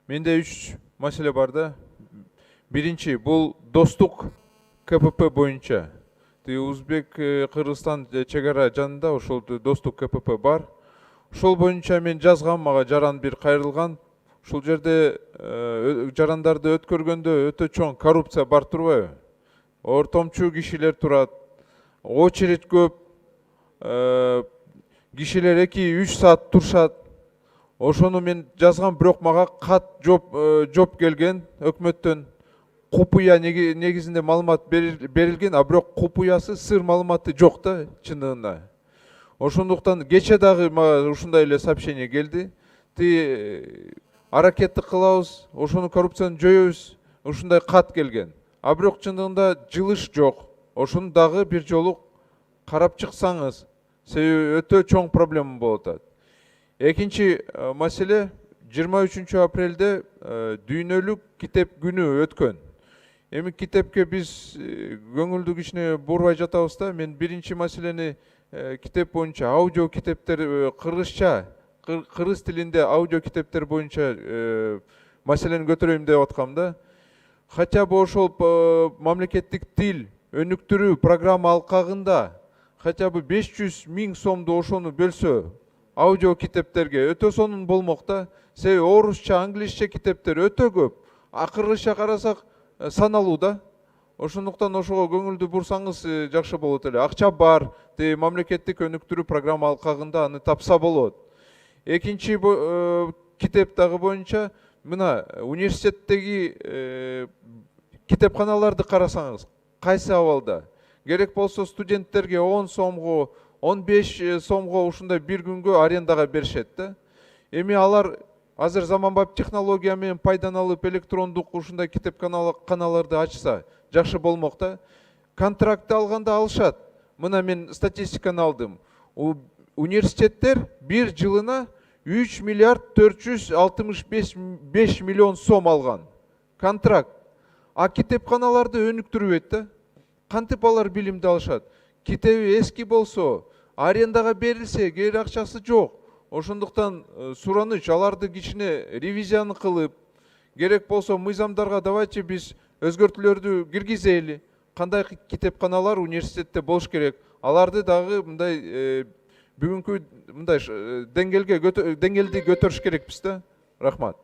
Менде 3 маселе бар да. Биринчи, бул достук КПП боюнча. Узбек, Кыргызстан чегара жанында ошол достук КПП бар. Ошол боюнча мен жазгам, мага жаран бир кайрылган. Ушул жерде жарандарды өткөргөндө өтө чоң коррупция бар турбайбы? Ортомчу кишилер турат, очередь көп, кишилер 2-3 саат турушат. Ошону мен жазгам, бирок мага кат жоп келген өкмөттөн. Купуя негизинде маалымат берилген, а бирок купуясы сыр маалыматы жок да чындыгында. Ошондуктан кече дагы мага ушундай эле сообщение келди. Аракетти кылабыз, ошону коррупцияны жоёбуз, ушундай кат келген. А бирок чындыгында жылыш жок. Ошону дагы бир жолу карап чыксаңыз, себеби өтө чоң проблема болуп атат. Экинчи маселе, 23 апрелде дүйнөлүк китеп күнү өткөн. Эми китепке биз көңүлдү кичине бурбай жатабыз да. Мен биринчи маселени китеп боюнча аудио китептер, кыргызча, кыргыз тилинде аудио китептер боюнча маселени көтөрөйм деп аткам да. Хотя бы ошол мамлекеттик тил өнүктүрүү программа алкагында хотя бы 500 000 сомду ошону бөлсө аудио китептерге өтө сонун болмок да. Себеби орусча, англисче китептер өтө көп. А кыргызча карасак саналуу да. Ошондуктан ошого көңүлдү бурсаңыз жакшы болот эле. Акча бар, мамлекеттик өнүктүрүү программа алкагында аны тапса болот. Экинчи китеп дагы боюнча, мына университеттеги китепканаларды карасаңыз, кайсы абалда? Керек болсо студенттерге 10 сомго, 15 сомго ушундай бир күнгө арендага беришет да. Эми алар азыр заманбап технология менен пайдаланып электрондук ушундай китепканаларды ачса жакшы болмок да. Контрактты алганда алышат. Мына мен статистиканы алдым. Университеттер бир жылына 3 миллиард 465 миллион сом алган. Контракт. А китепканаларды өнүктүрүп да. Кантип алар билимди алышат? Китеби эски болсо, арендага берилсе, кери акчасы жок. Ошондуктан сураныч, аларды кичине ревизияны кылып, керек болсо мыйзамдарга давайте биз өзгөртүүлөрдү киргизели. Кандай китепканалар университетте болуш керек? Аларды дагы мындай бүгүнкү мындай деңгээлди көтөрүш керекпиз да. Рахмат.